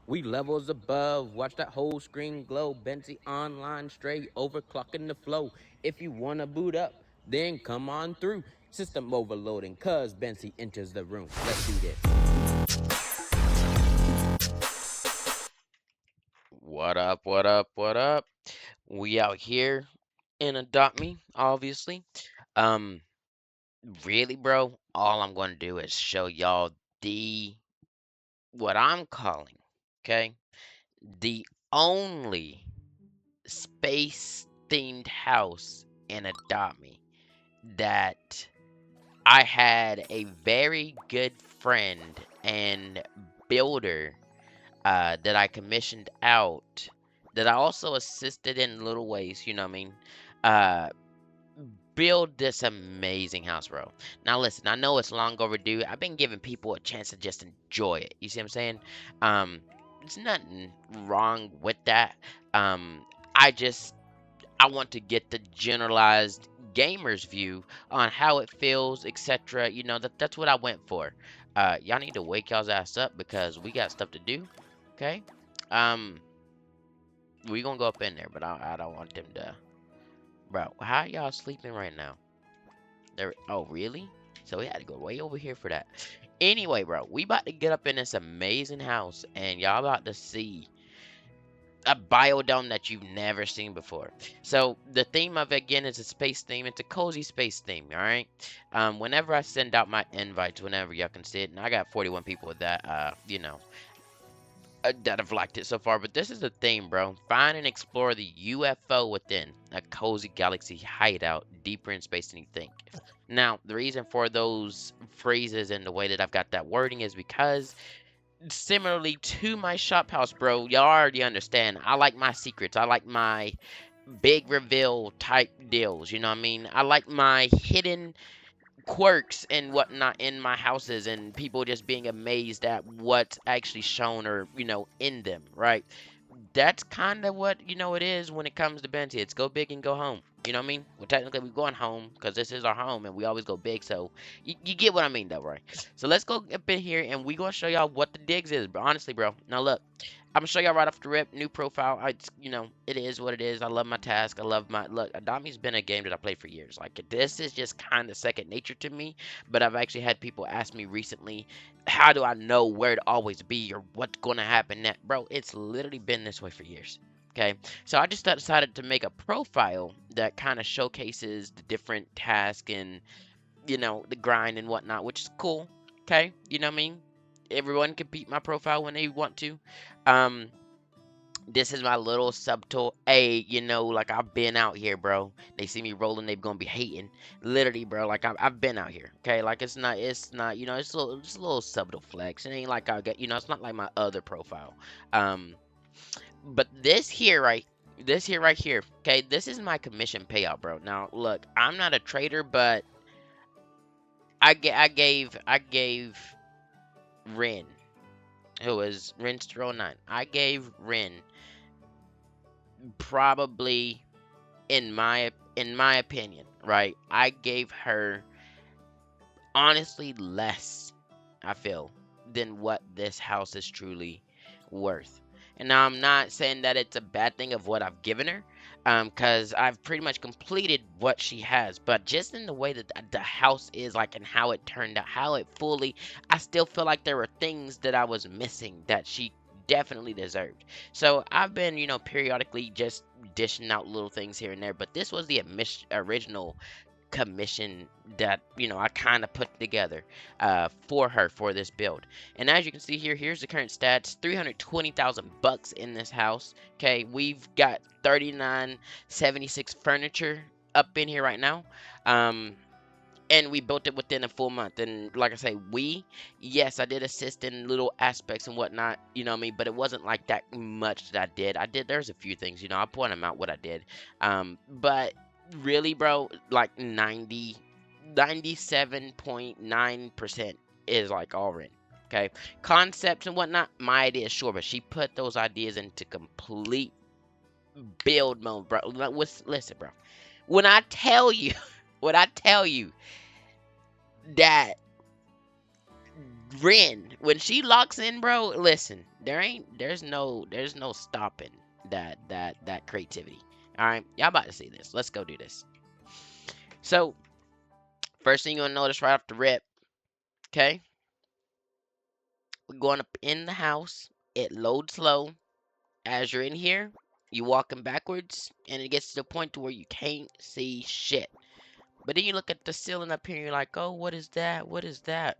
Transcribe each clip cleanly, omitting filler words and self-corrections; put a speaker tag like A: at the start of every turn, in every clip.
A: We levels above, watch that whole screen glow. Benzie online, straight overclocking the flow. If you wanna boot up, then come on through. System overloading, cuz Benzie enters the room. Let's do this.
B: What up, what up, what up? We out here in Adopt Me, obviously. Um, really, bro, all I'm going to do is show y'all the, what I'm calling, okay, the only space-themed house in Adopt Me that I had a very good friend and builder that I commissioned out, that I also assisted in little ways, you know what I mean? Uh, build this amazing house, bro. Now, listen, I know it's long overdue. I've been giving people a chance to just enjoy it. You see what I'm saying? Um, there's nothing wrong with that. Um, I just I want to get the generalized gamer's view on how it feels, etc. You know, that's what I went for. Y'all need to wake y'all's ass up because we got stuff to do. Okay? Um, we gonna go up in there, but I don't want them to. Bro, how y'all sleeping right now? There. Oh, really? So we had to go way over here for that. Anyway, bro, we about to get up in this amazing house, and y'all about to see a biodome that you've never seen before. So the theme of it again is a space theme. It's a cozy space theme. All right. Whenever I send out my invites, whenever y'all can see it, and I got 41 people with that. That have liked it so far. But this is the theme, bro. Find and explore the UFO within a cozy galaxy hideout deeper in space than you think. Now, the reason for those phrases and the way that I've got that wording is because similarly to my shop house, bro, y'all already understand. I like my secrets. I like my big reveal type deals. You know what I mean? I like my hidden quirks and whatnot in my houses and people just being amazed at what's actually shown or, in them, right? That's kind of what it is when it comes to Benty. It's go big and go home. You know what I mean? Well, technically we're going home because this is our home and we always go big. So you get what I mean, though, right? So let's go up in here and we gonna show y'all what the digs is, bro. Honestly, bro. Now look, I'm gonna show y'all right off the rip. New profile. It is what it is. I love my task. I love my look. Adami's been a game that I played for years. Like this is just kind of second nature to me. But I've actually had people ask me recently, how do I know where to always be or what's gonna happen next, bro? It's literally been this way for years. Okay, so I just decided to make a profile that kind of showcases the different tasks and the grind and whatnot, which is cool. Okay, you know what I mean? Everyone can beat my profile when they want to. Um, this is my little subtle, hey, like I've been out here, bro. They see me rolling, they gonna be hating. Literally, bro, like I've been out here. Okay, like it's not, it's a little subtle flex. It ain't like I got, it's not like my other profile. Um, but this here right here, okay, this is my commission payout, bro. Now, look, I'm not a trader, but I gave Ren, who was Ren09. I gave Ren probably in my opinion, right? I gave her honestly less, I feel, than what this house is truly worth. And now I'm not saying that it's a bad thing of what I've given her, because I've pretty much completed what she has. But just in the way that the house is like and how it turned out, how it fully, I still feel like there were things that I was missing that she definitely deserved. So I've been, periodically just dishing out little things here and there. But this was the original commission that I kind of put together for her for this build. And as you can see here, here's the current stats: 320,000 bucks in this house. Okay, we've got 3976 furniture up in here right now. And we built it within a full month. And like I say, yes, I did assist in little aspects and whatnot, you know what I mean? But it wasn't like that much that there's a few things, I'll point them out what I did. But really, bro, like 97.9% is like all written. Okay, concepts and whatnot, my idea, sure, but she put those ideas into complete build mode, bro. Listen, bro, when I tell you, when I tell you that Ren When she locks in, bro, listen, there's no stopping that creativity. All right, y'all about to see this. Let's go do this. So first thing you want to notice right off the rip, okay? We're going up in the house. It loads slow. As you're in here, you walking backwards, and it gets to the point to where you can't see shit. But then you look at the ceiling up here, and you're like, oh, what is that? What is that?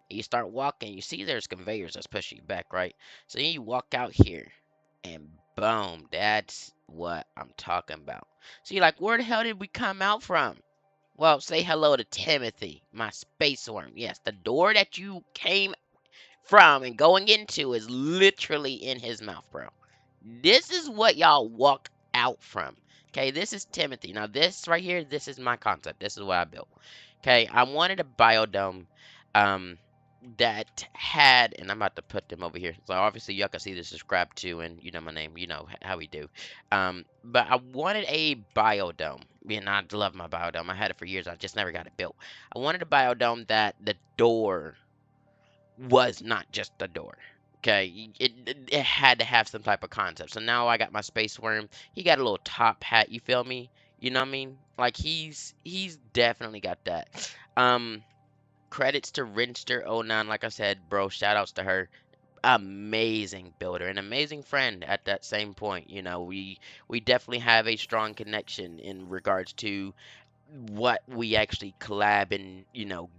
B: And you start walking. You see there's conveyors that's pushing you back, right? So then you walk out here, and boom, that's what I'm talking about. So you're like, where the hell did we come out from? Well, say hello to Timothy, my space worm. Yes, the door that you came from and going into is literally in his mouth, bro. This is what y'all walked out from. Okay, this is Timothy. Now, this right here, this is my concept. This is what I built. Okay, I wanted a biodome um, that had, and I'm about to put them over here. So obviously, y'all can see the subscribe to, and you know my name, you know how we do. But I wanted a biodome. And I love my biodome. I had it for years. I just never got it built. I wanted a biodome that the door was not just a door. Okay, it had to have some type of concept. So now I got my space worm. He got a little top hat. You feel me? You know what I mean? Like he's definitely got that. Um, Credits to Rinster09. Like I said, bro, shout outs to her. Amazing builder, an amazing friend at that same point. You know, we definitely have a strong connection in regards to what we actually collab and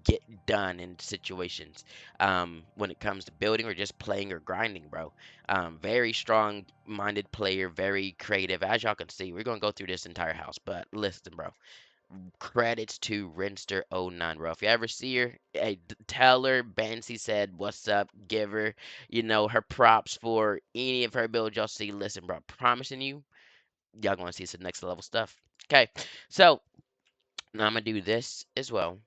B: get done in situations when it comes to building or just playing or grinding, bro. Very strong minded player, very creative. As y'all can see, we're gonna go through this entire house, but listen, bro, credits to Rinster09, bro. If you ever see her, hey, tell her Bancy said what's up, give her her props for any of her builds y'all see. Listen, bro, promising you, y'all gonna see some next level stuff. Okay, so now I'm gonna do this as well.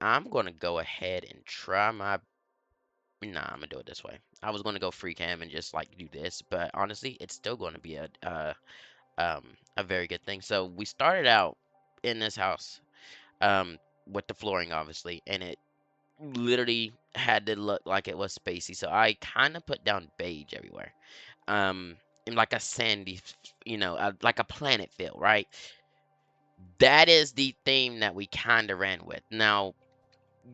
B: I'm gonna go ahead and try my. Nah, I'm gonna do it this way. I was gonna go free cam and just like do this, but honestly, it's still gonna be a very good thing. So we started out in this house with the flooring obviously, and it literally had to look like it was spacey. So I kind of put down beige everywhere, in like a sandy, like a planet feel, right? That is the theme that we kind of ran with. Now,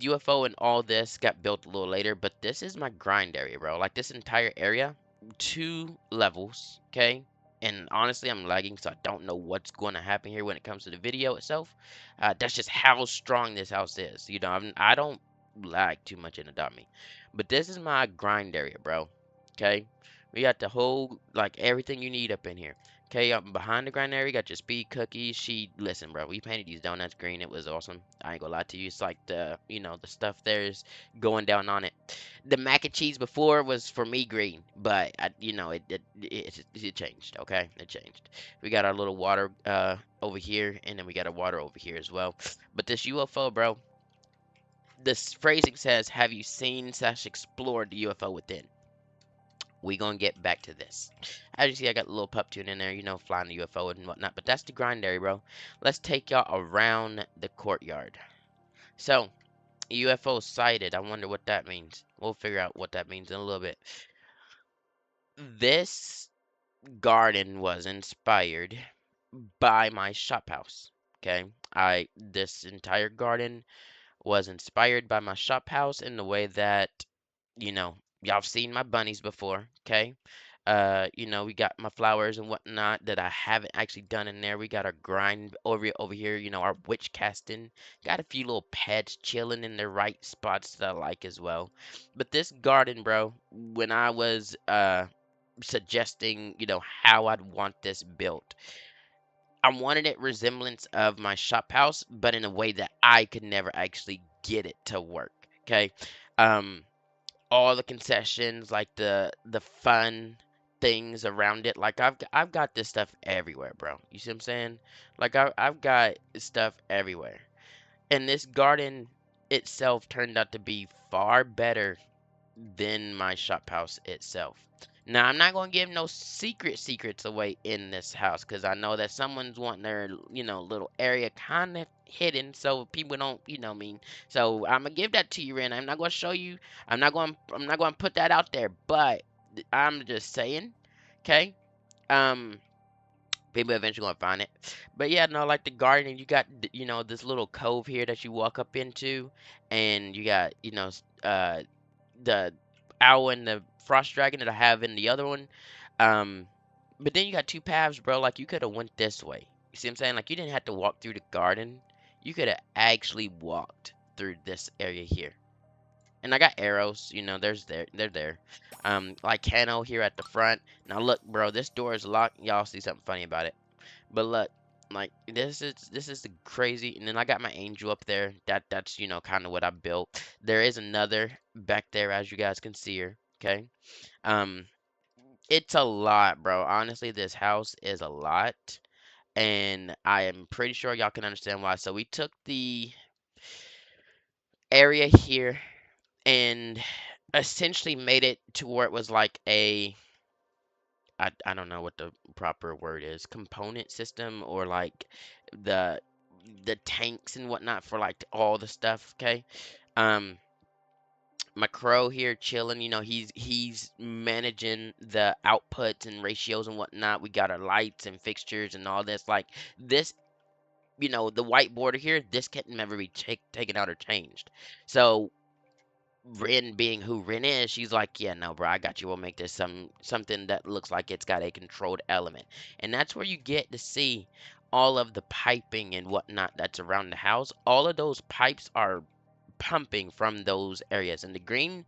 B: UFO and all this got built a little later, but this is my grind area, bro. Like this entire area, 2 levels, okay? And honestly, I'm lagging, so I don't know what's going to happen here when it comes to the video itself. That's just how strong this house is. I don't lag too much in Adopt Me. But this is my grind area, bro. Okay? We got the whole, like, everything you need up in here. Okay, up behind the grind area, you got your speed cookies. Listen, bro, we painted these donuts green. It was awesome. I ain't gonna lie to you. It's like the stuff there's going down on it. The mac and cheese before was for me green, but it changed. Okay, it changed. We got our little water over here, and then we got our water over here as well. But this UFO, bro, this phrasing says, "Have you seen/explored the UFO within?" We gonna get back to this. As you see, I got a little pup tune in there, flying the UFO and whatnot. But that's the grind area, bro. Let's take y'all around the courtyard. So, UFO sighted. I wonder what that means. We'll figure out what that means in a little bit. This garden was inspired by my shop house. Okay, this entire garden was inspired by my shop house in the way that y'all have seen my bunnies before. Okay, we got my flowers and whatnot that I haven't actually done in there. We got our grind over here. Our witch casting. Got a few little pets chilling in the right spots that I like as well. But this garden, bro, when I was suggesting, how I'd want this built. I wanted it resemblance of my shop house, but in a way that I could never actually get it to work. Okay. Um, all the concessions, like the fun things around it. Like I've got this stuff everywhere, bro. You see what I'm saying? Like I've got stuff everywhere. And this garden itself turned out to be far better than my shop house itself. Now, I'm not going to give no secrets away in this house because I know that someone's wanting their, little area kind of hidden so people don't, what I mean. So I'm gonna give that to you, Ren. I'm not going to show you. I'm not going to put that out there, but I'm just saying, okay? Um, People eventually gonna find it. But yeah, no, like the garden, you got this little cove here that you walk up into, and you got the owl and the frost dragon that I have in the other one. Um, but then you got two paths, bro. Like you could have went this way. You see what I'm saying? Like you didn't have to walk through the garden. You could have actually walked through this area here. And I got arrows, they're there. Like Cano here at the front. Now look, bro, this door is locked. Y'all see something funny about it. But look, like this is the crazy. And then I got my angel up there. That's kind of what I built. There is another back there, as you guys can see here. Okay. Um, it's a lot, bro. Honestly, this house is a lot, and I am pretty sure y'all can understand why. So we took the area here and essentially made it to where it was like I don't know what the proper word is, component system, or like the the tanks and whatnot for like all the stuff. Okay. um my crow here chilling, he's managing the outputs and ratios and whatnot. We got our lights and fixtures and all this, like this, the white border here, this can never be taken out or changed. So Rin, being who Rin is, she's like, yeah, no, bro, I got you. We'll make this something that looks like it's got a controlled element, and that's where you get to see all of the piping and whatnot that's around the house. All of those pipes are pumping from those areas, and the green,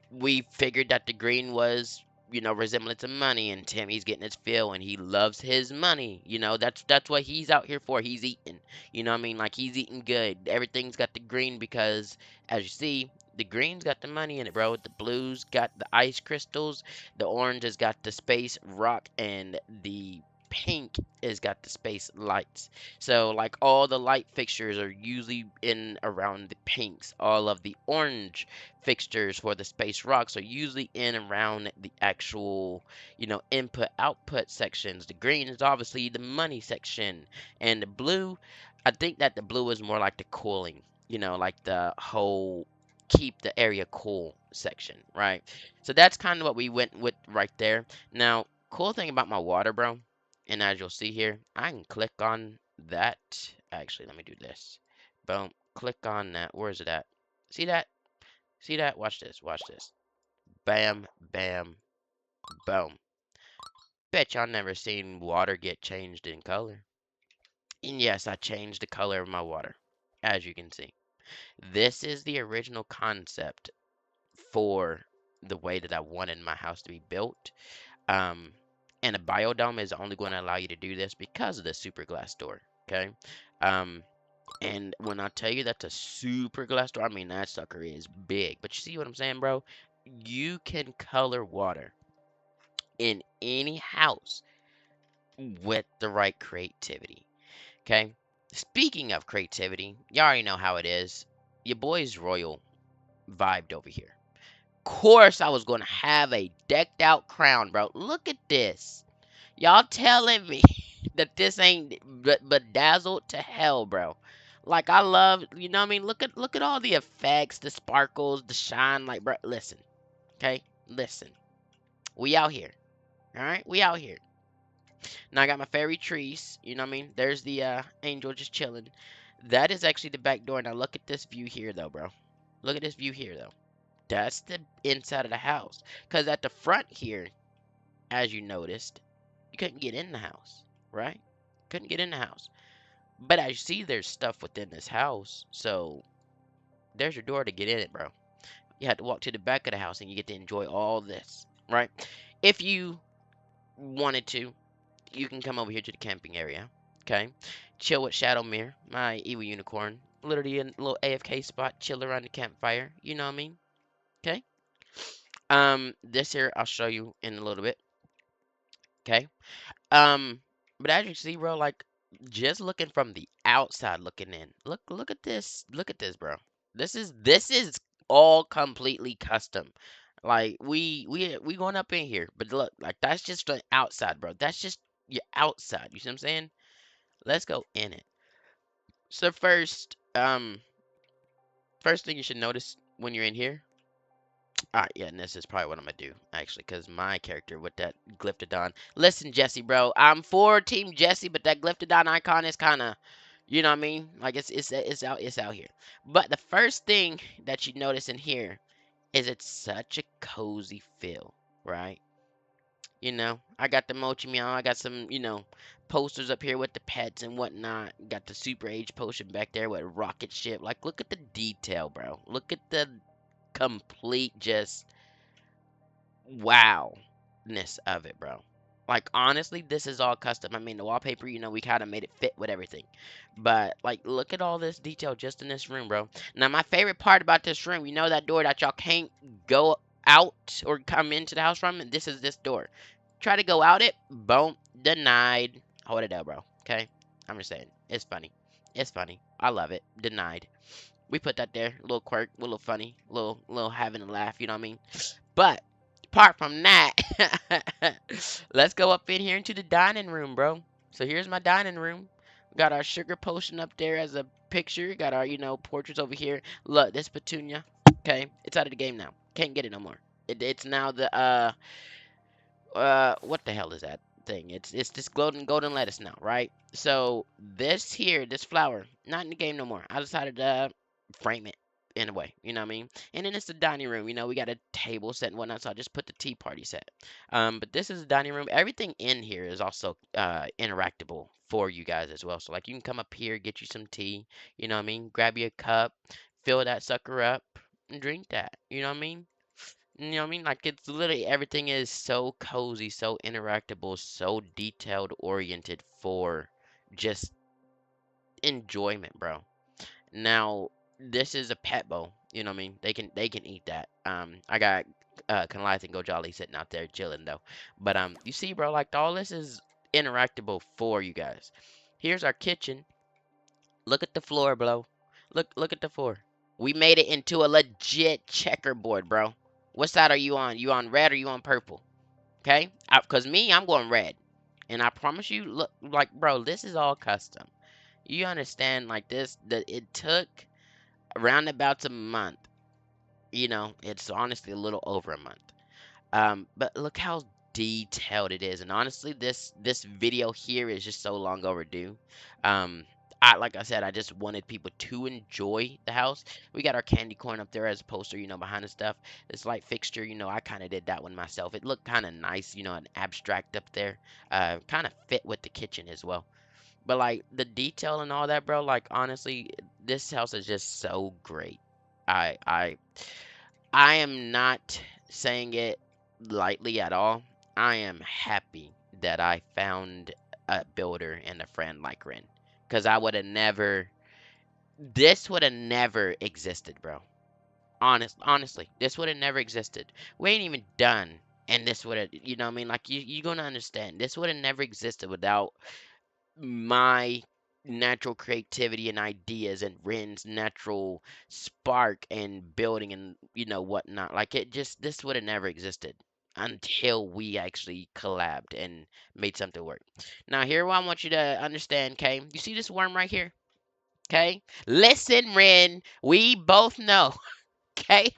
B: we figured that the green was, resemblance of money, and Timmy's getting his fill, and he loves his money. That's what he's out here for. He's eating. You know what I mean? Like he's eating good. Everything's got the green because, as you see, the green's got the money in it, bro. The blue's got the ice crystals. The orange has got the space rock, and the pink has got the space lights. So like all the light fixtures are usually in around the pinks. All of the orange fixtures for the space rocks are usually in around the actual, input output sections. The green is obviously the money section, and the blue, I think that the blue is more like the cooling, like the whole keep the area cool section, right? So that's kind of what we went with right there. Now, cool thing about my water, bro, and as you'll see here, I can click on that. Actually, let me do this. Boom. Click on that. Where is it at? See that? See that? Watch this. Watch this. Bam, bam, boom. Bet y'all never seen water get changed in color. And yes, I changed the color of my water, as you can see. This is the original concept for the way that I wanted my house to be built. Um, and a biodome is only going to allow you to do this because of the super glass door. Okay. Um, and when I tell you that's a super glass door, I mean that sucker is big. But you see what I'm saying, bro? You can color water in any house with the right creativity. Okay. Speaking of creativity, you already know how it is. Your boy's royal vibed over here. Course, I was gonna have a decked out crown, bro. Look at this. Y'all telling me that this ain't bedazzled to hell, bro. Like I love, what I mean? Look at all the effects, the sparkles, the shine. Like, bro, listen, okay, listen. We out here, all right? We out here. Now I got my fairy trees. You know what I mean? There's the angel just chilling. That is actually the back door. Now look at this view here, though, bro. Look at this view here, though. That's the inside of the house. Cause at the front here, as you noticed, you couldn't get in the house, right? Couldn't get in the house. But as you see, there's stuff within this house. So there's your door to get in it, bro. You have to walk to the back of the house and you get to enjoy all this, right? If you wanted to, you can come over here to the camping area, okay? Chill with Shadowmere, my evil unicorn. Literally a little AFK spot, chill around the campfire. You know what I mean? Okay. This here I'll show you in a little bit. Okay. Um, but as you see, bro, like just looking from the outside looking in. Look at this. Look at this, bro. This is all completely custom. Like we going up in here, but look, like that's just the outside, bro. That's just your outside. You see what I'm saying? Let's go in it. So first thing you should notice when you're in here. Yeah, and this is probably what I'm gonna do actually, cause my character with that Glyptodon. Listen, Jesse, bro, I'm for Team Jesse, but that Glyptodon icon is kind of, you know what I mean? Like it's out here. But the first thing that you notice in here is it's such a cozy feel, right? I got the Mochi Meow. I got some, posters up here with the pets and whatnot. Got the Super Age potion back there with a rocket ship. Like, look at the detail, bro. Look at the complete just wow-ness of it, bro. Like, honestly, this is all custom. I mean, the wallpaper, we kind of made it fit with everything. But, like, look at all this detail just in this room, bro. Now, my favorite part about this room, that door that y'all can't go out or come into the house from? This is this door. Try to go out it, boom, denied. Hold it up, bro. Okay? I'm just saying. It's funny. It's funny. I love it. Denied. We put that there. A little quirk, a little funny, little having a laugh, you know what I mean? But apart from that, let's go up in here into the dining room, bro. So here's my dining room. We got our sugar potion up there as a picture. Got our, portraits over here. Look, this petunia. Okay, it's out of the game now. Can't get it no more. It's now the what the hell is that thing? It's this golden lettuce now, right? So this here, this flower, not in the game no more. I decided to frame it in a way, you know what I mean? And then it's the dining room, we got a table set and whatnot, so I just put the tea party set. But this is the dining room. Everything in here is also interactable for you guys as well. So like you can come up here, get you some tea, you know what I mean? Grab you a cup, fill that sucker up, and drink that. You know what I mean? You know what I mean? Like it's literally everything is so cozy, so interactable, so detailed oriented for just enjoyment, bro. Now, this is a pet bowl. You know what I mean? They can eat that. I got Goliath and Go Jolly sitting out there chilling though. But you see, bro, like all this is interactable for you guys. Here's our kitchen. Look at the floor, bro. Look at the floor. We made it into a legit checkerboard, bro. What side are you on? You on red or you on purple? Okay? Cause me, I'm going red. And I promise you, look, like, bro, this is all custom. You understand, like this, that it took around about a month. It's honestly a little over a month. But look how detailed it is, and honestly, this video here is just so long overdue. Um, like I said, I just wanted people to enjoy the house. We got our candy corn up there as a poster, behind the stuff. This light fixture, I kind of did that one myself. It looked kind of nice, an abstract up there. Kind of fit with the kitchen as well. But like the detail and all that, bro. Like honestly, this house is just so great. I I I am not saying it lightly at all. I am happy that I found a builder and a friend like Ren. Because I would have never, this would have never existed, bro. Honestly, this would have never existed. We ain't even done. And this would have, you know what I mean? Like, you're going to understand. This would have never existed without my natural creativity and ideas and Ren's natural spark and building and whatnot. Like it just this would have never existed until we actually collabed and made something work. Now here what I want you to understand, okay? You see this worm right here? Okay? Listen, Ren, we both know, okay?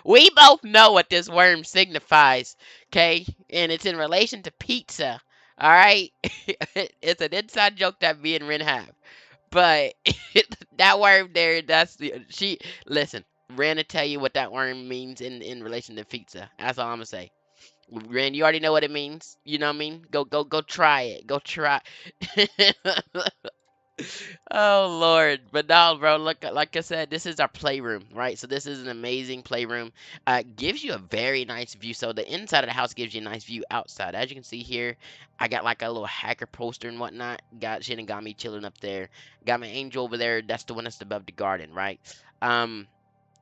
B: We both know what this worm signifies, okay? And it's in relation to pizza. All right? It's an inside joke that me and Ren have. But that worm there, she listen, Ren to tell you what that worm means in relation to pizza. That's all I'm gonna say. Ren, you already know what it means. You know what I mean? Go try it. Go try. Oh Lord, but no, bro. Look, like I said, this is our playroom, right? So this is an amazing playroom. Gives you a very nice view. So the inside of the house gives you a nice view outside. As you can see here, I got like a little hacker poster and whatnot. Got Shinigami chilling up there. Got my angel over there. That's the one that's above the garden, right? Um,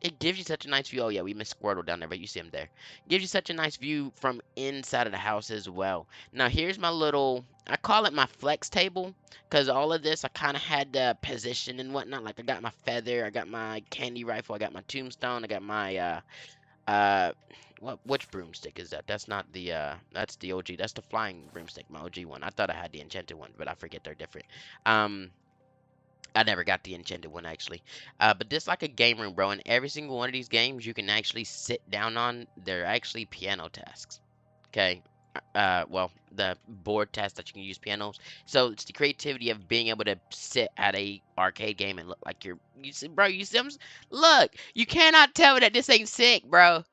B: it gives you such a nice view. Oh yeah, we missed Squirtle down there, but you see him there. Gives you such a nice view from inside of the house as well. Now here's my little, I call it my flex table, because all of this I kind of had the position and whatnot. Like I got my feather, I got my candy rifle, I got my tombstone, I got my uh Which broomstick is that? That's not the that's the OG. That's the flying broomstick, my OG one. I thought I had the enchanted one, but I forget they're different. Um, I never got the enchanted one actually. But this like a game room, bro. And every single one of these games you can actually sit down on. They're actually piano tasks. Okay. Well, the board test that you can use pianos. So it's the creativity of being able to sit at a arcade game and look like you see, bro. You see, look. You cannot tell me that this ain't sick, bro.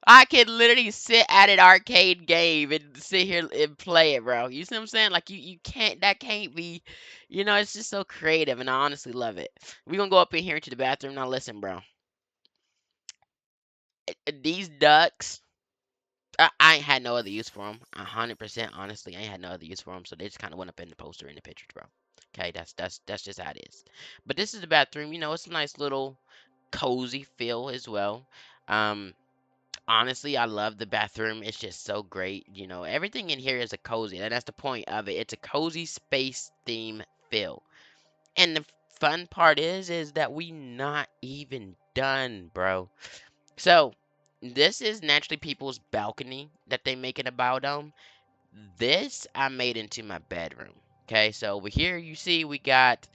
B: I can literally sit at an arcade game and sit here and play it, bro. You see what I'm saying? Like you can't that can't be, it's just so creative and I honestly love it. We gonna go up in here to the bathroom now. Listen, bro. These ducks, I ain't had no other use for them. 100% honestly, I ain't had no other use for them. So they just kind of went up in the poster in the pictures, bro. Okay, that's just how it is. But this is the bathroom. It's a nice little cozy feel as well. Um, Honestly, I love the bathroom. It's just so great. Everything in here is a cozy, and that's the point of it. It's a cozy space theme feel. And the fun part is that we not even done, bro. So, this is naturally people's balcony that they make in a biodome. This I made into my bedroom. Okay, so over here you see we got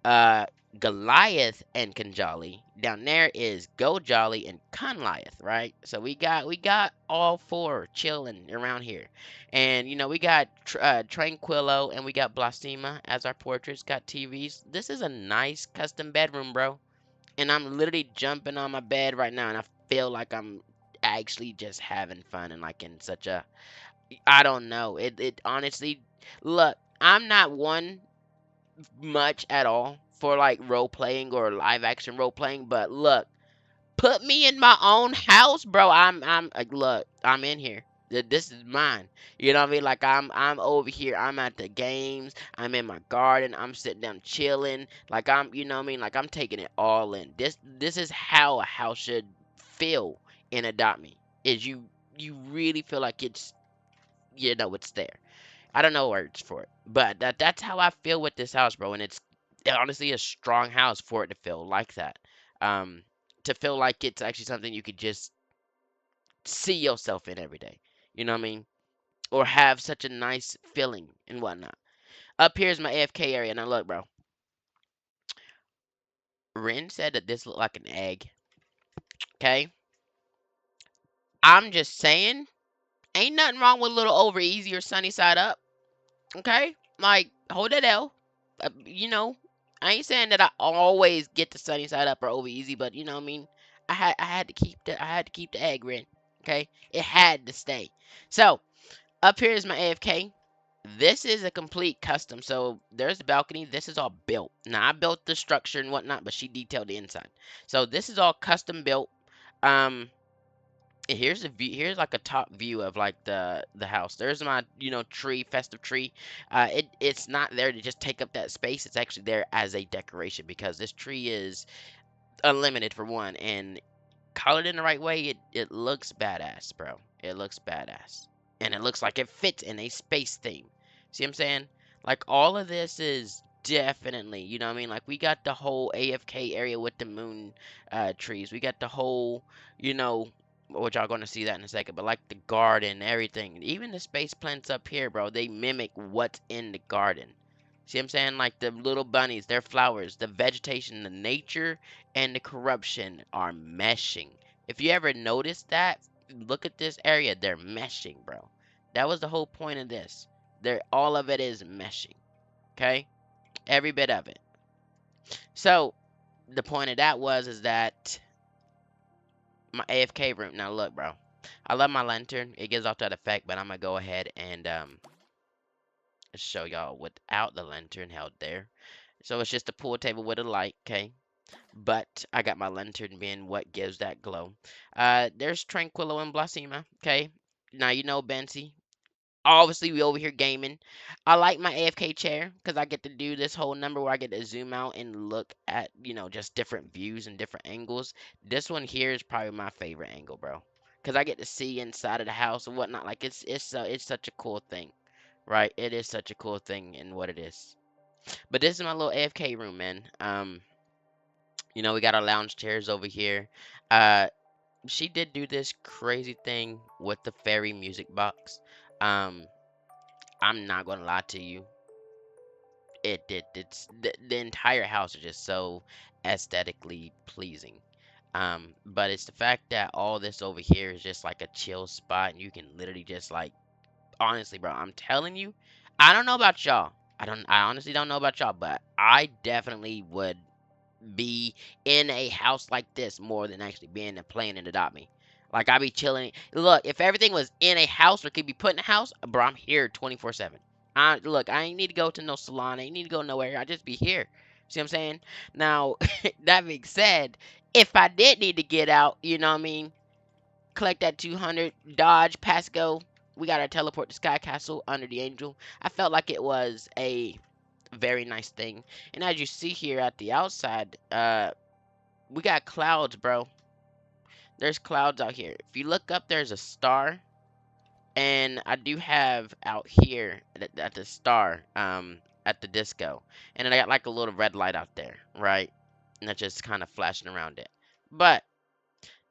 B: uh Goliath and Kanjali. Down there is Gojali and Kunliath, right? So we got all four chilling around here. And we got Tranquillo and we got Blastima as our portraits, got TVs. This is a nice custom bedroom, bro. And I'm literally jumping on my bed right now and I feel like I'm actually just having fun and like in such a I don't know. It honestly look, I'm not one much at all for like role playing or live action role playing, but look, put me in my own house, bro. I'm like, look, I'm in here. This is mine. You know what I mean? Like I'm over here. I'm at the games. I'm in my garden. I'm sitting down chilling. Like you know what I mean? Like I'm taking it all in. This is how a house should feel in Adopt Me. Is you really feel like it's there. I don't know words for it, but that's how I feel with this house, bro. And it's honestly a strong house for it to feel like that. Um, to feel like it's actually something you could just see yourself in every day. You know what I mean? Or have such a nice feeling and whatnot. Up here is my AFK area. Now look, bro. Ren said that this looked like an egg. Okay, I'm just saying, ain't nothing wrong with a little over easy or sunny side up. Okay? Like, hold that L. I ain't saying that I always get the sunny side up or over easy, but you know what I mean? I had to keep the egg red. Okay? It had to stay. So, up here is my AFK. This is a complete custom. So there's the balcony. This is all built. Now I built the structure and whatnot, but she detailed the inside. So this is all custom built. Um, here's a view. Here's like a top view of like the house. There's my tree, festive tree. It's not there to just take up that space. It's actually there as a decoration because this tree is unlimited for one, and colored in the right way, it looks badass, bro. It looks badass. And it looks like it fits in a space theme. See what I'm saying? Like all of this is definitely, you know what I mean? Like we got the whole AFK area with the moon trees. We got the whole, you know, which y'all gonna see that in a second, but like the garden, everything. Even the space plants up here, bro, they mimic what's in the garden. See what I'm saying? Like the little bunnies, their flowers, the vegetation, the nature, and the corruption are meshing. If you ever noticed that, look at this area. They're meshing, bro. That was the whole point of this. All of it is meshing. Okay? Every bit of it. So, the point of that is that my AFK room. Now, look, bro. I love my lantern. It gives off that effect, but I'm going to go ahead and show y'all without the lantern held there. So, it's just a pool table with a light, okay? But I got my lantern being what gives that glow. There's Tranquillo and Blasima. Okay, now you know Bensi. Obviously, we over here gaming. I like my AFK chair because I get to do this whole number where I get to zoom out and look at just different views and different angles. This one here is probably my favorite angle, bro, because I get to see inside of the house and whatnot. Like it's such a cool thing, right? It is such a cool thing in what it is. But this is my little AFK room, man. We got our lounge chairs over here. Uh, she did do this crazy thing with the fairy music box. Um, I'm not gonna lie to you. It's the entire house is just so aesthetically pleasing. But it's the fact that all this over here is just like a chill spot, and you can literally just like, honestly, bro, I'm telling you, I don't know about y'all. I honestly don't know about y'all, but I definitely would be in a house like this more than actually being and playing in Adopt Me. Like I be chilling. Look, if everything was in a house or could be put in a house, bro, I'm here 24/7. Look, I ain't need to go to no salon. I ain't need to go nowhere. I just be here. See what I'm saying? Now, that being said, if I did need to get out, you know what I mean? Collect that 200, dodge, pass go. We got our teleport to Sky Castle under the Angel. I felt like it was a very nice thing. And as you see here at the outside, we got clouds, bro. There's clouds out here. If you look up, there's a star, and I do have out here at the star, at the disco, and then I got like a little red light out there, right? And that's just kind of flashing around it. But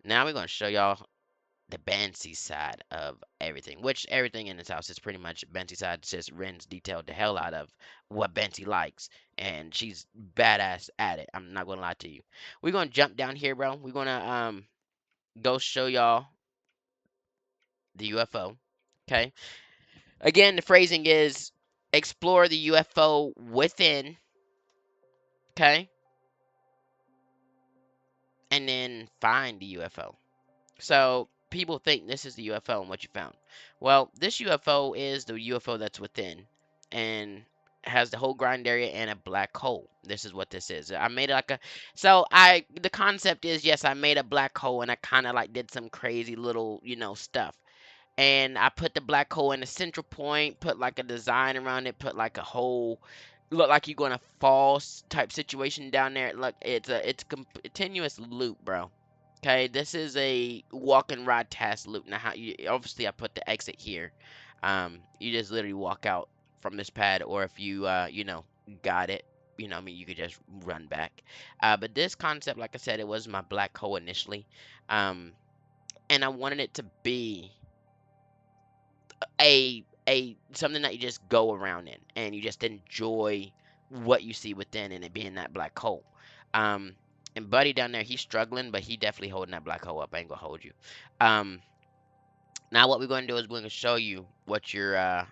B: now we're gonna show y'all the Banshee side of everything, which everything in this house is pretty much Banshee side. It's just Ren's detailed the hell out of what Banshee likes, and she's badass at it. I'm not gonna lie to you. We're gonna jump down here, bro. We're gonna go show y'all the UFO. Okay. Again, the phrasing is explore the UFO within. Okay. And then find the UFO. So people think this is the UFO and what you found. Well, this UFO is the UFO that's within and has the whole ground area and a black hole. This is what this is. I made it like a the concept is, yes, I made a black hole and I kind of like did some crazy little, stuff. And I put the black hole in the central point, put like a design around it, put like a whole look like you're gonna fall type situation down there. Look, it's a continuous loop, bro. Okay, this is a walk and ride task loop. Now, how you obviously I put the exit here. You just literally walk out from this pad, or if you got it, I mean, you could just run back. But this concept, like I said, it was my black hole initially, and I wanted it to be a something that you just go around in and you just enjoy what you see within and it being that black hole. Um, and Buddy down there, he's struggling, but he definitely holding that black hole up. I ain't gonna hold you. Um, Now what we're gonna do is we're gonna show you what your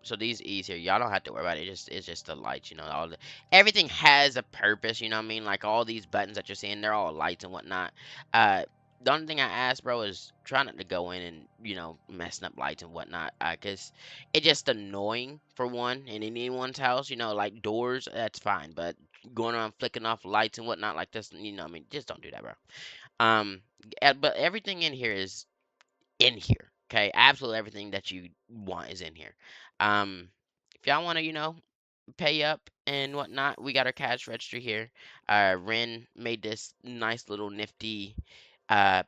B: so these E's here, y'all don't have to worry about it. It's just the lights, everything has a purpose, you know what I mean? Like all these buttons that you're seeing, they're all lights and whatnot. The only thing I ask, bro, is try not to go in and messing up lights and whatnot, cause it's just annoying for one in anyone's house, like doors, that's fine, but going around flicking off lights and whatnot like this, I mean, just don't do that, bro. Um, but everything in here is in here. Okay, absolutely everything that you want is in here. If y'all want to, pay up and whatnot, we got our cash register here. Ren made this nice little nifty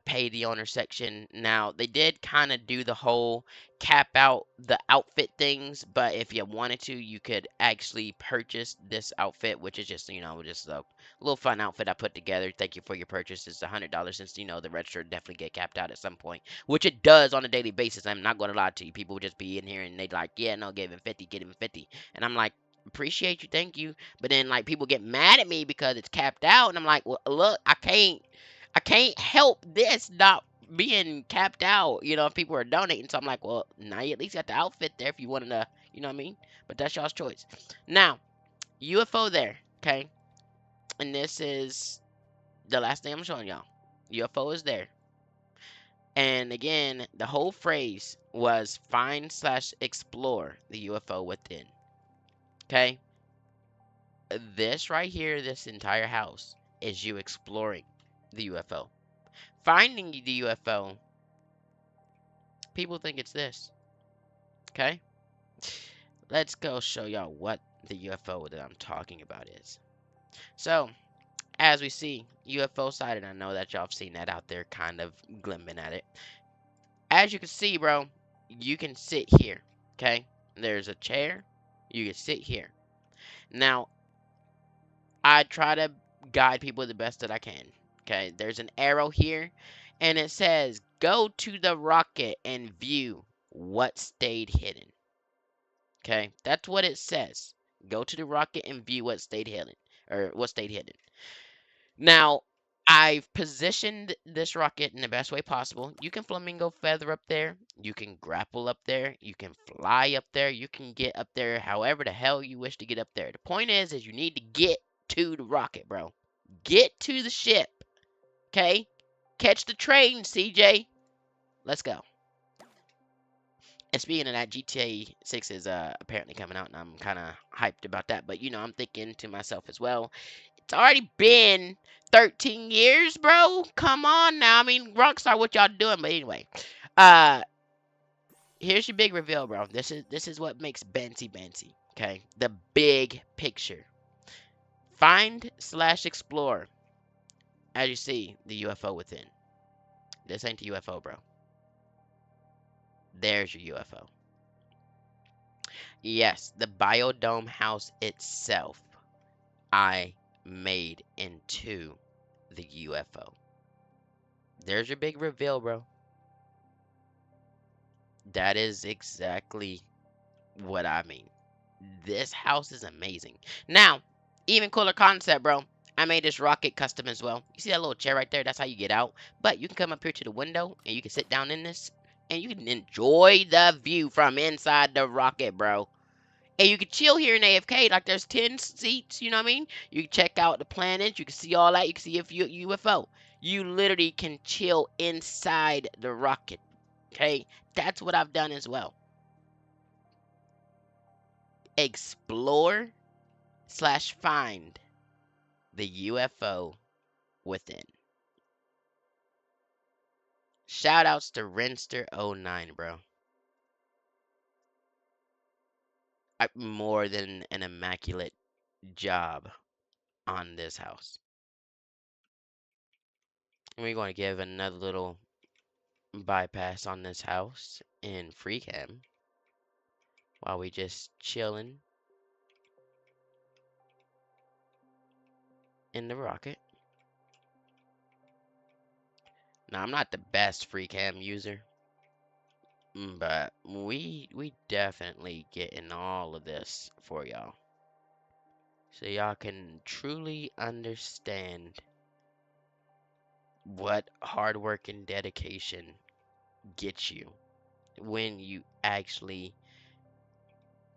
B: pay the owner section. Now they did kind of do the whole cap out the outfit things, but if you wanted to, you could actually purchase this outfit, which is just a little fun outfit I put together. Thank you for your purchase. It's $100 since the register definitely get capped out at some point, which it does on a daily basis. I'm not gonna lie to you. People would just be in here and they like, yeah, no, give him 50, get him 50, and I'm like, appreciate you, thank you. But then like people get mad at me because it's capped out, and I'm like, well, look, I can't help this not being capped out, if people are donating. So I'm like, well, now you at least got the outfit there if you wanted to, you know what I mean? But that's y'all's choice. Now, UFO there, okay? And this is the last thing I'm showing y'all. UFO is there. And again, the whole phrase was find slash explore the UFO within. Okay? This right here, this entire house, is you exploring the UFO. Finding the UFO, people think it's this. Okay? Let's go show y'all what the UFO that I'm talking about is. So, as we see, UFO sighted. I know that y'all have seen that out there kind of glimpsing at it. As you can see, bro, you can sit here. Okay? There's a chair. You can sit here. Now, I try to guide people the best that I can. Okay, there's an arrow here, and it says go to the rocket and view what stayed hidden. Okay, that's what it says. Go to the rocket and view what stayed hidden, or what stayed hidden. Now, I've positioned this rocket in the best way possible. You can flamingo feather up there. You can grapple up there. You can fly up there. You can get up there however the hell you wish to get up there. The point is you need to get to the rocket, bro. Get to the ship. Okay? Catch the train, CJ. Let's go. And speaking of that, GTA 6 is apparently coming out, and I'm kind of hyped about that. But, I'm thinking to myself as well, it's already been 13 years, bro. Come on now. I mean, Rockstar, what y'all doing? But anyway, uh, here's your big reveal, bro. This is what makes Banty Banty. Okay, the big picture. Find slash explore. As you see, the UFO within. This ain't the UFO, bro. There's your UFO. Yes, the biodome house itself, I made into the UFO. There's your big reveal, bro. That is exactly what I mean. This house is amazing. Now, even cooler concept, bro. I made this rocket custom as well. You see that little chair right there? That's how you get out. But you can come up here to the window and you can sit down in this and you can enjoy the view from inside the rocket, bro. And you can chill here in AFK. Like there's 10 seats, you know what I mean? You can check out the planets. You can see all that. You can see if you UFO. You literally can chill inside the rocket. Okay? That's what I've done as well. Explore slash find the UFO within. Shout outs to Renster09, bro. More than an immaculate job on this house. And we're going to give another little bypass on this house in free cam while we just chilling in the rocket. Now I'm not the best free cam user, but we definitely getting all of this for y'all, so y'all can truly understand what hard work and dedication gets you when you actually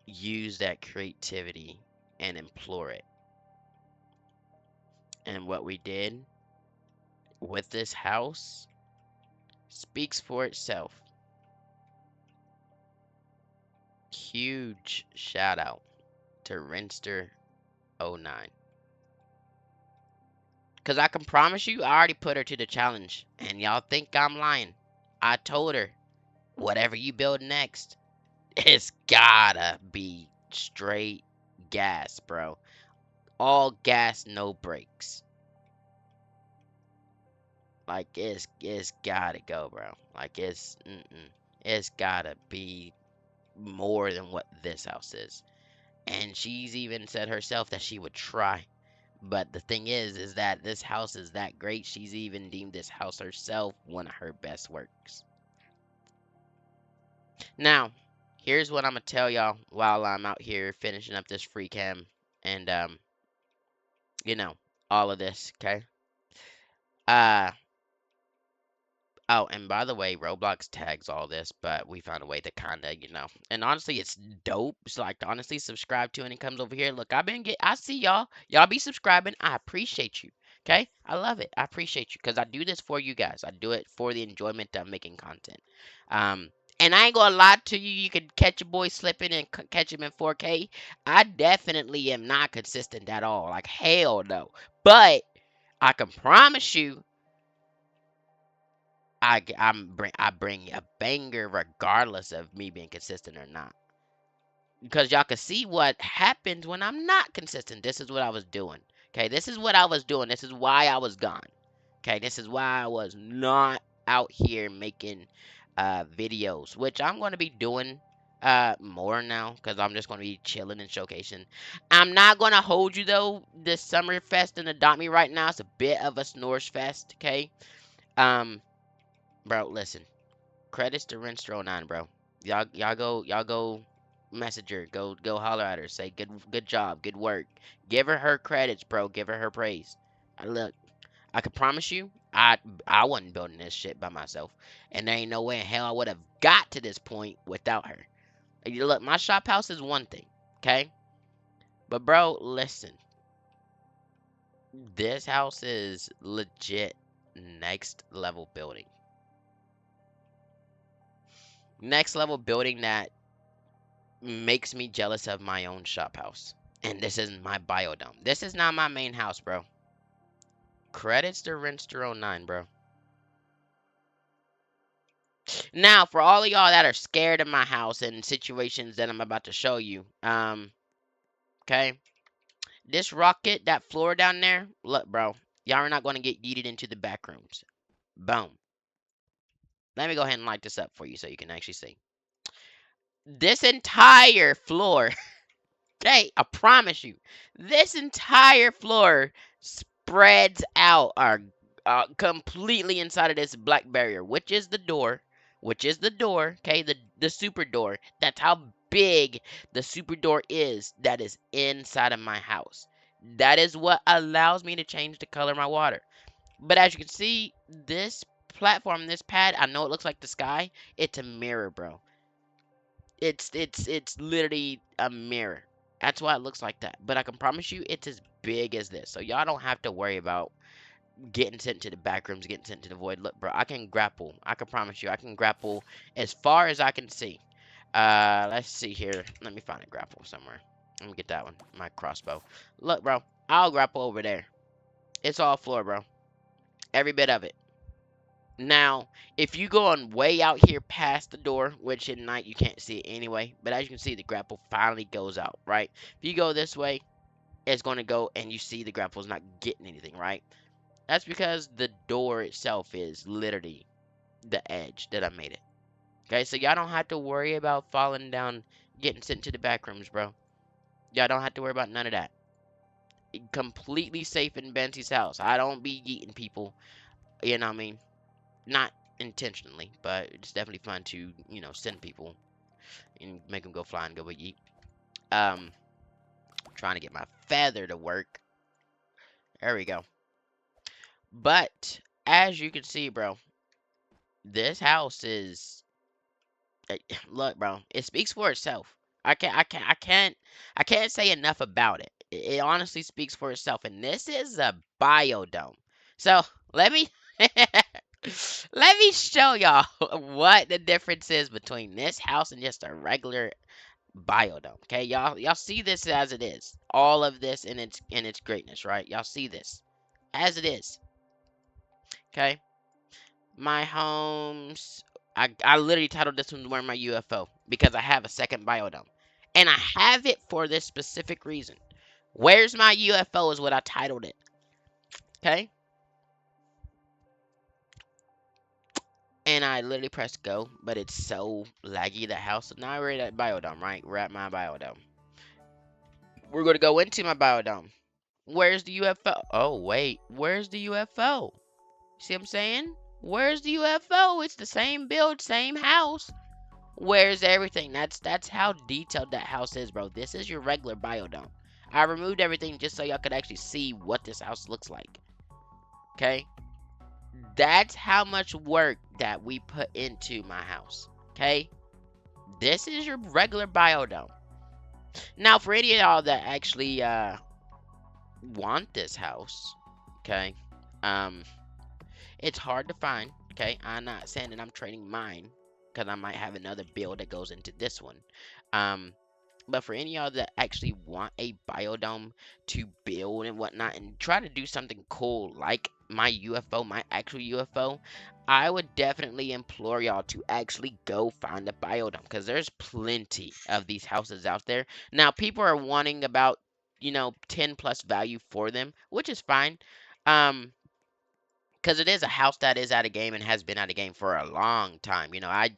B: use that creativity and implore it. And what we did with this house speaks for itself. Huge shout out to Renster09. Because I can promise you, I already put her to the challenge. And y'all think I'm lying. I told her, whatever you build next, it's gotta be straight gas, bro. All gas, no brakes. Like, it's gotta go, bro. Like, it's gotta be more than what this house is. And she's even said herself that she would try. But the thing is that this house is that great. She's even deemed this house herself one of her best works. Now, here's what I'm gonna tell y'all while I'm out here finishing up this free cam and you know, all of this, okay? Uh Oh, and by the way, Roblox tags all this, but we found a way to kinda. And honestly, it's dope. It's like honestly subscribe to, and it comes over here. Look, I see y'all. Y'all be subscribing. I appreciate you. Okay? I love it. I appreciate you because I do this for you guys. I do it for the enjoyment of making content. Um, and I ain't gonna lie to you. You could catch a boy slipping and catch him in 4K. I definitely am not consistent at all. Like hell no. But I can promise you I bring a banger regardless of me being consistent or not. Because y'all can see what happens when I'm not consistent. This is what I was doing. Okay, this is what I was doing. This is why I was gone. Okay, this is why I was not out here making videos, which I'm going to be doing More now, because I'm just gonna be chilling and showcasing. I'm not gonna hold you though. This summer fest and Adopt Me right now, it's a bit of a snores fest, okay? Um, bro, listen. Credits to Rinstro09, bro. Y'all go message her. Go holler at her. Say good job, good work. Give her credits, bro. Give her praise. Look, I can promise you, I wasn't building this shit by myself, and there ain't no way in hell I would have got to this point without her. Look, my shop house is one thing, okay? But bro, listen, this house is legit next level building. Next level building that makes me jealous of my own shop house. And this is my biodome. This is not my main house, bro. Credits to Rinster09, bro. Now, for all of y'all that are scared of my house and situations that I'm about to show you, okay, this rocket, that floor down there, look, bro, y'all are not going to get yeeted into the back rooms. Boom. Let me go ahead and light this up for you so you can actually see. This entire floor, okay, I promise you, this entire floor spreads out or completely inside of this black barrier, which is the door, okay, the super door. That's how big the super door is that is inside of my house. That is what allows me to change the color of my water. But as you can see, this platform, this pad, I know it looks like the sky. It's a mirror, bro. It's literally a mirror. That's why it looks like that. But I can promise you, it's as big as this. So y'all don't have to worry about getting sent to the back rooms, getting sent to the void. Look, bro, I can grapple. I can promise you, I can grapple as far as I can see. Let's see here. Let me find a grapple somewhere. Let me get that one. My crossbow. Look, bro, I'll grapple over there. It's all floor, bro. Every bit of it. Now, if you go on way out here past the door, which at night you can't see it anyway, but as you can see, the grapple finally goes out, right? If you go this way, it's going to go and you see the grapple's not getting anything, right? That's because the door itself is literally the edge that I made it. Okay, so y'all don't have to worry about falling down, getting sent to the back rooms, bro. Y'all don't have to worry about none of that. Completely safe in Bensy's house. I don't be eating people, you know what I mean? Not intentionally, but it's definitely fun to, send people and make them go fly and go yeet. Trying to get my feather to work. There we go. But as you can see, bro, this house is look, bro, it speaks for itself. I can't say enough about it. It honestly speaks for itself, and this is a biodome. So let me let me show y'all what the difference is between this house and just a regular biodome. Okay, y'all see this as it is. All of this in its greatness, right? Y'all see this as it is. Okay, my homes. I literally titled this one "Where My UFO" because I have a second biodome, and I have it for this specific reason. Where's my UFO is what I titled it. Okay, and I literally pressed go, but it's so laggy the house. So now we're at biodome, right? We're at my biodome. We're gonna go into my biodome. Where's the UFO? Oh wait, where's the UFO? See what I'm saying? Where's the UFO? It's the same build, same house. Where's everything? That's how detailed that house is, bro. This is your regular biodome. I removed everything just so y'all could actually see what this house looks like. Okay? That's how much work that we put into my house. Okay? This is your regular biodome. Now, for any of y'all that actually want this house, okay? Um, it's hard to find, okay? I'm not saying that I'm trading mine because I might have another build that goes into this one. Um, but for any of y'all that actually want a biodome to build and whatnot and try to do something cool like my UFO, my actual UFO, I would definitely implore y'all to actually go find a biodome because there's plenty of these houses out there. Now, people are wanting about, 10 plus value for them, which is fine. Um, because it is a house that is out of game and has been out of game for a long time.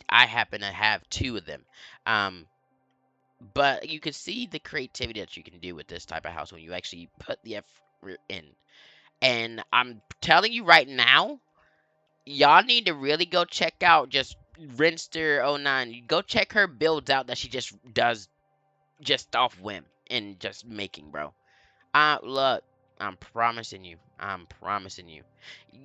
B: I happen to have two of them. Um, but you can see the creativity that you can do with this type of house when you actually put the effort in. And I'm telling you right now, y'all need to really go check out just Rinster09. Go check her builds out that she just does just off whim and just making, bro. Look, I'm promising you. I'm promising you.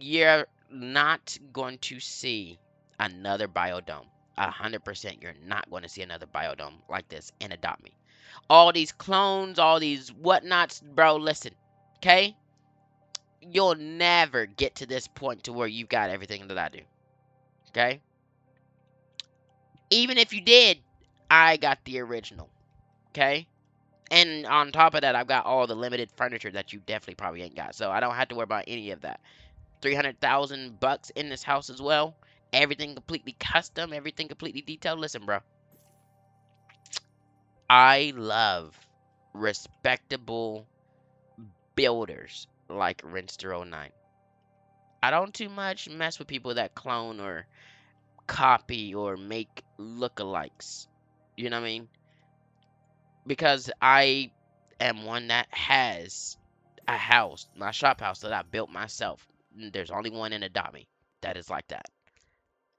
B: You're not going to see another biodome. 100% you're not going to see another biodome like this in Adopt Me. All these clones, all these whatnots, bro, listen, okay? You'll never get to this point to where you've got everything that I do, okay? Even if you did, I got the original, okay? And on top of that, I've got all the limited furniture that you definitely probably ain't got. So I don't have to worry about any of that. 300,000 bucks in this house as well. Everything completely custom, everything completely detailed. Listen, bro. I love respectable builders like Rinster09. I don't too much mess with people that clone or copy or make lookalikes. You know what I mean? Because I am one that has a house, my shop house that I built myself. There's only one in Adopt Me that is like that.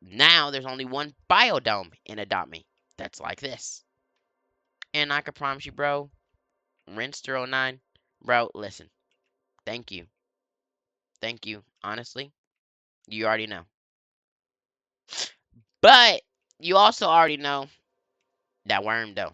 B: Now there's only one biodome in Adopt Me that's like this. And I can promise you, bro, Rinster09, bro, listen, thank you. Thank you. Honestly, you already know. But you also already know that worm though.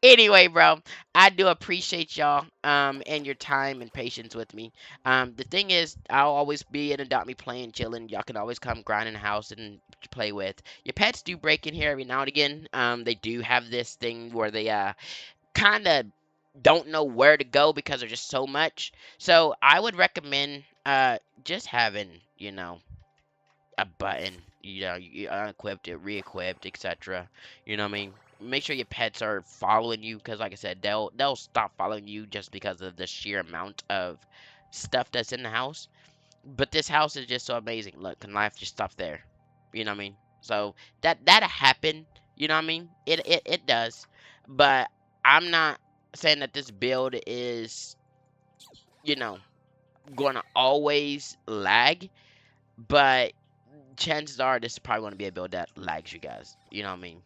B: Anyway, bro, I do appreciate y'all and your time and patience with me. The thing is, I'll always be in Adopt Me playing, chilling. Y'all can always come grind in the house and play with. Your pets do break in here every now and again. They do have this thing where they kind of don't know where to go because there's just so much. So I would recommend just having, a button. You unequipped it, re-equipped, etc. You know what I mean? Make sure your pets are following you, because like I said, they'll stop following you just because of the sheer amount of stuff that's in the house. But this house is just so amazing. Look, can life just stop there? You know what I mean? So that'll happen. You know what I mean? It does. But I'm not saying that this build is, you know, gonna always lag. But chances are this is probably going to be a build that lags you guys. You know what I mean?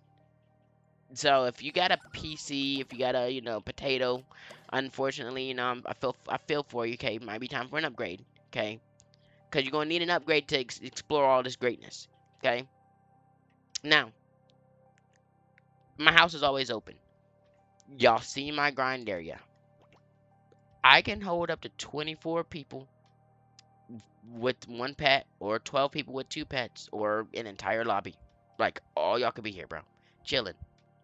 B: So if you got a PC, if you got a potato, unfortunately, I feel for you. Okay, might be time for an upgrade. Okay, because you're gonna need an upgrade to explore all this greatness. Okay. Now, my house is always open. Y'all see my grind area. I can hold up to 24 people with one pet, or 12 people with two pets, or an entire lobby. Like, all y'all could be here, bro. Chilling.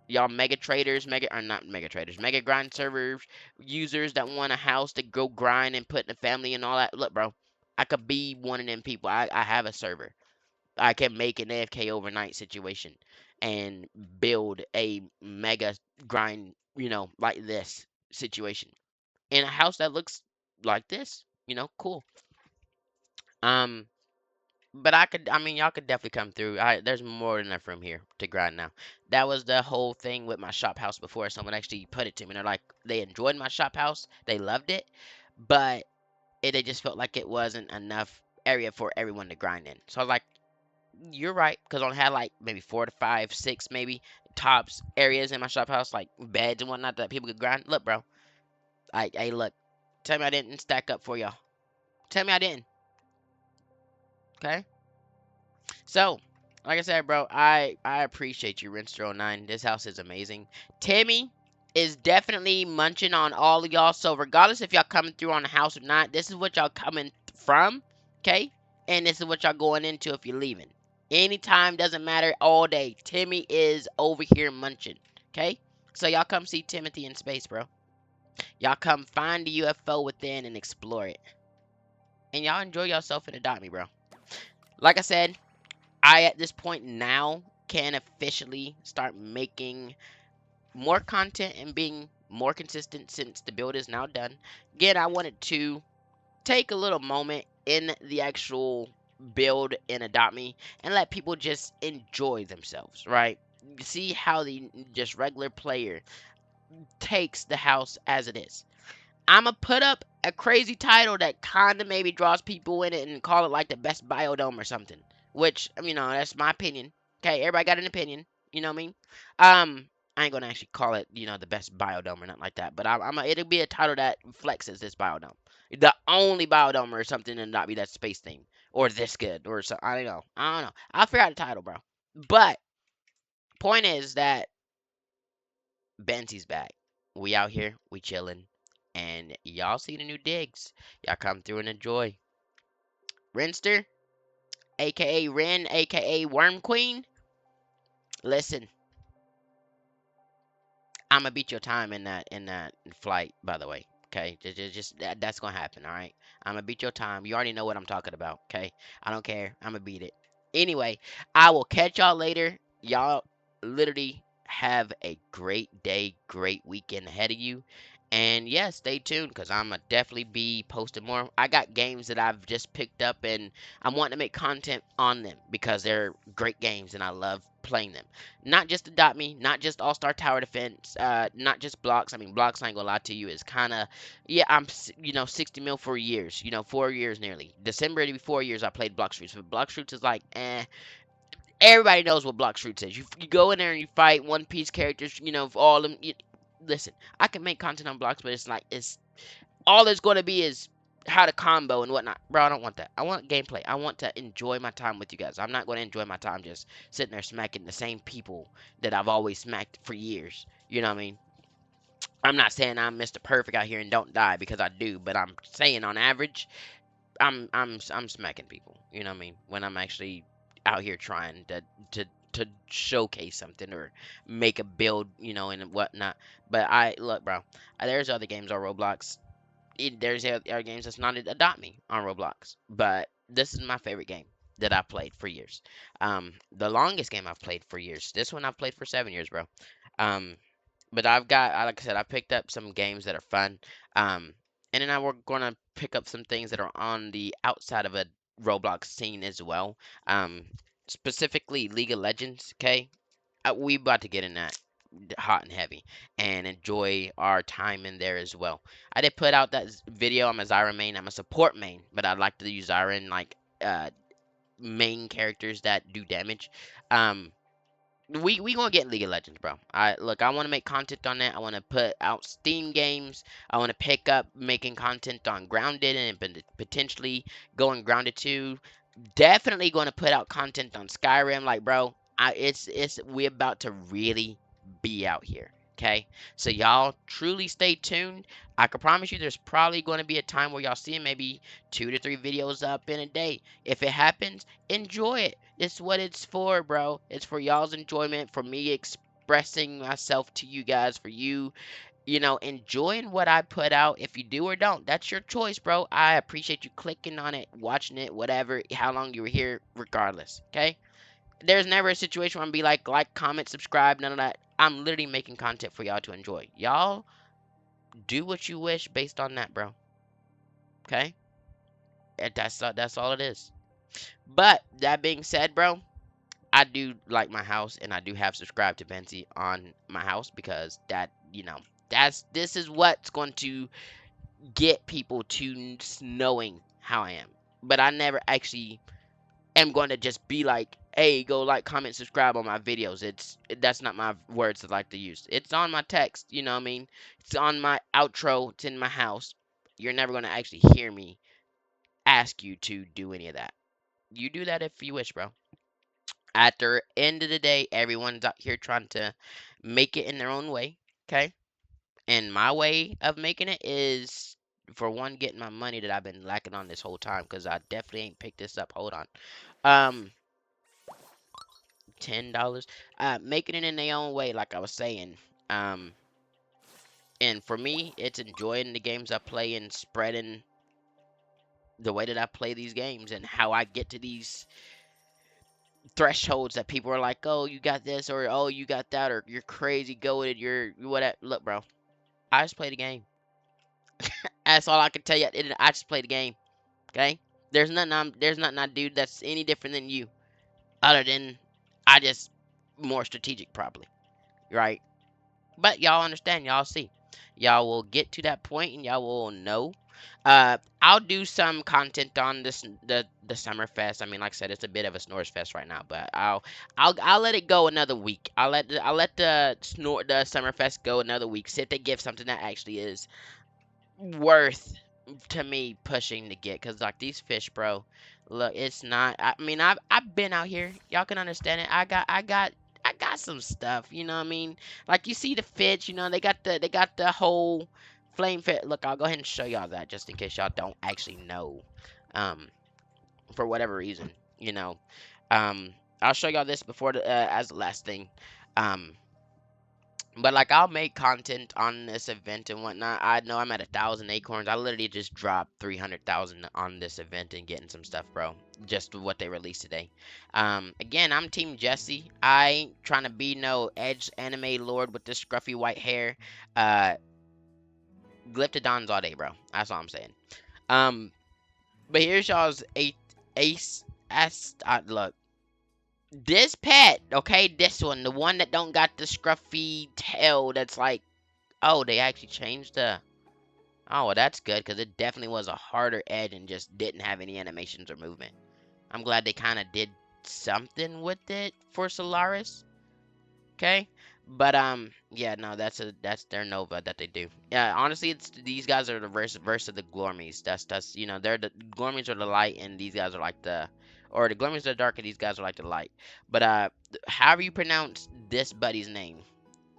B: Y'all mega traders, or not mega traders, mega grind servers, users that want a house to go grind and put in a family and all that. Look, bro, I could be one of them people. I have a server. I can make an AFK overnight situation and build a mega grind, like this situation in a house that looks like this. Cool. Um, But y'all could definitely come through. There's more than enough room here to grind now. That was the whole thing with my shop house before. Someone actually put it to me. They're like, they enjoyed my shop house. They loved it. But they just felt like it wasn't enough area for everyone to grind in. So I was like, you're right. Because I only had like maybe 4 to 5, 6 maybe tops areas in my shop house, like beds and whatnot that people could grind. Look, bro. Hey, look. Tell me I didn't stack up for y'all. Tell me I didn't. Okay? So, like I said, bro, I appreciate you, Rinster09. This house is amazing. Timmy is definitely munching on all of y'all. So, regardless if y'all coming through on the house or not, this is what y'all coming from, okay? And this is what y'all going into if you're leaving. Anytime, doesn't matter, all day. Timmy is over here munching, okay? So, y'all come see Timothy in space, bro. Y'all come find the UFO within and explore it. And y'all enjoy yourself and adopt me, bro. Like I said, I at this point now can officially start making more content and being more consistent since the build is now done. Again, I wanted to take a little moment in the actual build in Adopt Me and let people just enjoy themselves, right? See how the just regular player takes the house as it is. I'ma put up a crazy title that kind of maybe draws people in it and call it like the best biodome or something. Which, that's my opinion. Okay, everybody got an opinion. You know what I mean? I ain't gonna actually call it, the best biodome or nothing like that. But it'll be a title that flexes this biodome. The only biodome or something, and not be that space theme or this good or so. I don't know. I don't know. I'll figure out the title, bro. But point is that Bensie's back. We out here, we chilling, and y'all see the new digs. Y'all come through and enjoy. Renster, aka Ren, aka Worm Queen. Listen, I'm gonna beat your time in that flight. By the way, okay, just that's gonna happen. All right, I'm gonna beat your time. You already know what I'm talking about. Okay, I don't care. I'm gonna beat it. Anyway, I will catch y'all later. Y'all literally have a great day, great weekend ahead of you. And yeah, stay tuned because I'm gonna definitely be posting more. I got games that I've just picked up and I'm wanting to make content on them because they're great games and I love playing them. Not just Adopt Me, not just All Star Tower Defense, not just Blocks. I mean, Blocks, I ain't gonna lie to you, is kind of, yeah, 60 mil for years, 4 years nearly. December, it'll be 4 years I played Block Shoots, but Block Shoots is like, eh. Everybody knows what Block Shoots is. You go in there and you fight One Piece characters, all of them. Listen, I can make content on Blocks, but it's all it's going to be is how to combo and whatnot. Bro, I don't want that. I want gameplay. I want to enjoy my time with you guys. I'm not going to enjoy my time just sitting there smacking the same people that I've always smacked for years. You know what I mean? I'm not saying I'm Mr. Perfect out here and don't die because I do, but I'm saying on average, I'm smacking people. You know what I mean? When I'm actually out here trying to showcase something or make a build, and whatnot. But I look, bro. There's other games on Roblox. There's other games that's not Adopt Me on Roblox, but this is my favorite game that I've played for years. The longest game I've played for years. This one I've played for 7 years, bro. Um, but I've got, like I said, I picked up some games that are fun. Um, and then we're gonna pick up some things that are on the outside of a Roblox scene as well. Um, specifically League of Legends. Okay, we about to get in that hot and heavy and enjoy our time in there as well. I did put out that video. I'm a Zyra main. I'm a support main, but I like to use Zyra in like main characters that do damage. Um, we gonna get in League of Legends, bro. I want to make content on that. I want to put out Steam games. I want to pick up making content on Grounded and potentially going Grounded 2. Definitely going to put out content on Skyrim. Like, bro, it's we about to really be out here. Okay, so y'all truly stay tuned. I can promise you, there's probably going to be a time where y'all see maybe 2 to 3 videos up in a day. If it happens, enjoy it. It's what it's for, bro. It's for y'all's enjoyment, for me expressing myself to you guys, for you, enjoying what I put out. If you do or don't, that's your choice, bro. I appreciate you clicking on it, watching it, whatever, how long you were here, regardless. Okay? There's never a situation where I'm be like, comment, subscribe, none of that. I'm literally making content for y'all to enjoy. Y'all do what you wish based on that, bro. Okay? That's all it is. But that being said, bro, I do like my house, and I do have subscribed to Benzie on my house because this is what's going to get people to knowing how I am. But I never actually am going to just be like, hey, go like, comment, subscribe on my videos. That's not my words I like to use. It's on my text, you know what I mean? It's on my outro. It's in my house. You're never going to actually hear me ask you to do any of that. You do that if you wish, bro. At the end of the day, everyone's out here trying to make it in their own way, okay? And my way of making it is, for one, getting my money that I've been lacking on this whole time, because I definitely ain't picked this up. Hold on. Um, $10. Making it in their own way, like I was saying. Um, and for me, it's enjoying the games I play and spreading the way that I play these games and how I get to these thresholds that people are like, oh, you got this, or oh, you got that, or you're crazy, go with it, you're whatever. Look, bro, I just play the game. That's all I can tell you. I just play the game. Okay. There's nothing I do that's any different than you, other than I just more strategic probably, right? But y'all understand, y'all see. Y'all will get to that point and y'all will know. I'll do some content on the summer fest. I mean, like I said, it's a bit of a snores fest right now, but I'll let it go another week. I'll let the summer fest go another week. See if they give something that actually is worth to me pushing to get, because like these fish, bro, look, it's not, I mean, I've been out here, y'all can understand it. I got some stuff, you know what I mean? Like, you see the fish, they got the whole flame fit. Look, I'll go ahead and show y'all that just in case y'all don't actually know, um for whatever reason, you know. um I'll show y'all this before as the last thing. Um but like, I'll make content on this event and whatnot. I know I'm at 1,000 acorns. I literally just dropped 300,000 on this event and getting some stuff, bro. Just what they released today. Again, I'm Team Jesse. I ain't trying to be no edge anime lord with this scruffy white hair. Uh, Glyptodons all day, bro. That's all I'm saying. Um, but here's y'all's ace. Look, this pet, okay, this one, the one that don't got the scruffy tail. That's like, oh, they actually changed the. Oh, well, that's good because it definitely was a harder edge and just didn't have any animations or movement. I'm glad they kind of did something with it for Solaris. Okay, but yeah, no, that's their Nova that they do. Yeah, honestly, it's these guys are the verse of the Glormies. That's they're the Glormies are the light and these guys are like or the Glormies are the dark and these guys are like the light. But however you pronounce this buddy's name,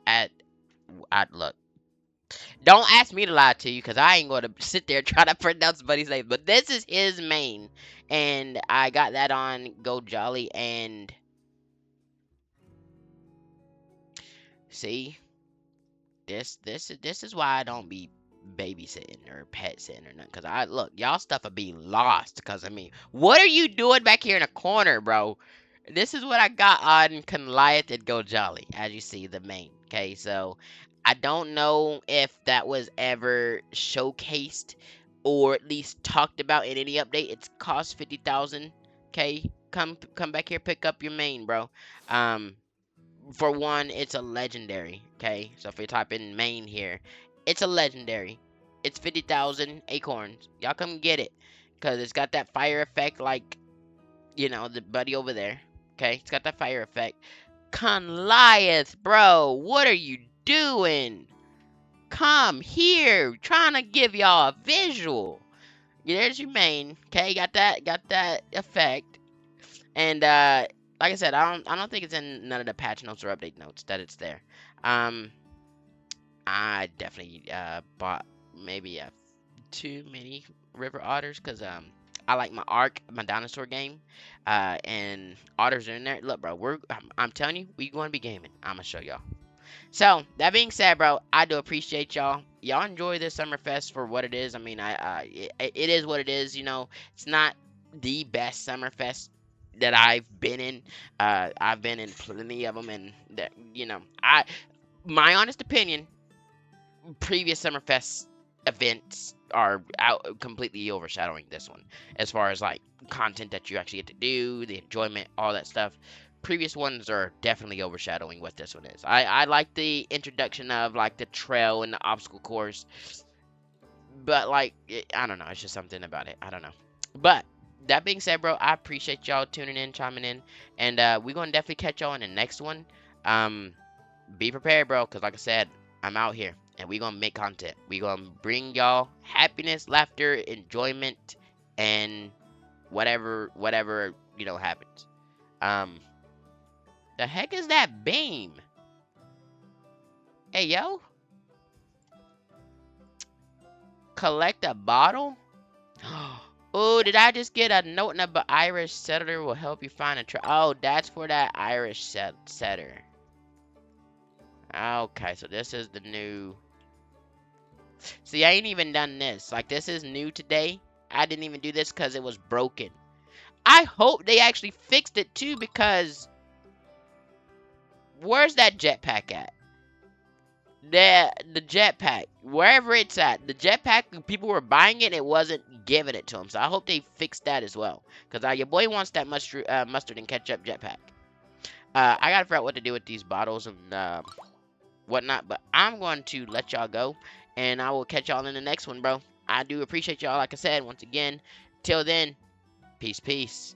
B: at look. Don't ask me to lie to you, because I ain't going to sit there and try to pronounce Buddy's name. But this is his main. And I got that on Go Jolly. And see, this is why I don't be babysitting or pet sitting or nothing. Because I look, y'all stuff will be lost. Because I mean, what are you doing back here in a corner, bro? This is what I got on Goliath and Go Jolly, as you see, the main. Okay, so I don't know if that was ever showcased or at least talked about in any update. It's cost 50,000. Okay, come back here, pick up your main, bro. Um, for one, it's a legendary. Okay, so if we type in main here, it's a legendary. It's 50,000 acorns. Y'all come get it, cause it's got that fire effect, like the buddy over there. Okay, it's got that fire effect. Goliath, bro, what are you doing? Come here, trying to give y'all a visual. Yeah, there's your main. Okay, got that effect. And like I said, I don't think it's in none of the patch notes or update notes that it's there. Um, I definitely bought maybe too many river otters because I like my dinosaur game, and otters are in there. Look, bro, I'm telling you, we going to be gaming. I'm gonna show y'all. So that being said, bro, I do appreciate y'all. Y'all enjoy this Summerfest for what it is. I mean, it is what it is. It's not the best Summerfest that I've been in. I've been in plenty of them, and that my honest opinion, previous Summerfest events are out completely overshadowing this one as far as like content that you actually get to do, the enjoyment, all that stuff. Previous ones are definitely overshadowing what this one is. I like the introduction of like the trail and the obstacle course, but like I don't know, it's just something about it. I don't know. But that being said, bro, I appreciate y'all tuning in, chiming in, and we're gonna definitely catch y'all in the next one. Um, be prepared, bro, because like I said, I'm out here and we gonna make content. We gonna bring y'all happiness, laughter, enjoyment, and whatever happens. Um, the heck is that beam? Hey, yo, collect a bottle. Oh, did I just get a note in the Irish setter will help you find a oh, that's for that Irish setter. Okay, so this is the new. See, I ain't even done this. Like, this is new today. I didn't even do this because it was broken. I hope they actually fixed it too, because where's that jetpack at? the jetpack, wherever it's at, the jetpack, people were buying it and it wasn't giving it to them. So I hope they fix that as well. Because your boy wants that mustard and ketchup jetpack. I gotta figure out what to do with these bottles and whatnot. But I'm going to let y'all go, and I will catch y'all in the next one, bro. I do appreciate y'all, like I said, once again. Till then, peace, peace.